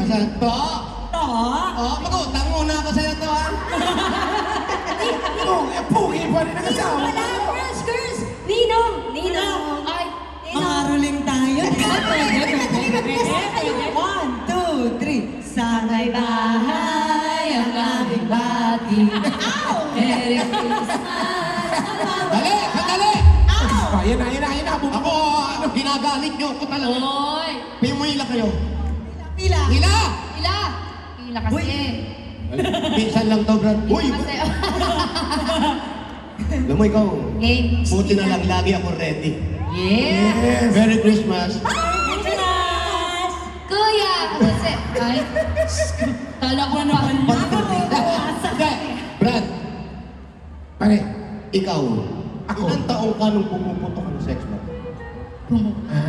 sa to? To? Oh, mag-utang muna ako sa'yo to, ha? Pugi pa rin ang asawa. Wala, girls! Ninong! Ay, Mangaruling tayo. Pwede. 1, 2, 3. Sana'y bahay ang aming bati. Merry Christmas. Dali! Sandali! Yan na. Ako, ano, ginagalit niyo ako talaga. Hoy! Pimuyla kayo. Pila. Hila! Pila! Pila kasi. Minsan lang daw, Brad. Uy! Kasi, Alam mo ikaw, game. buti na lang lagi ako ready. Yeah! Merry Christmas! Christmas. Kuya! Kasi, ay, kala ko naman Hindi, Brad, Pare, ikaw, Ako? ilang taong ka nung pumuputok ka ng sex mo?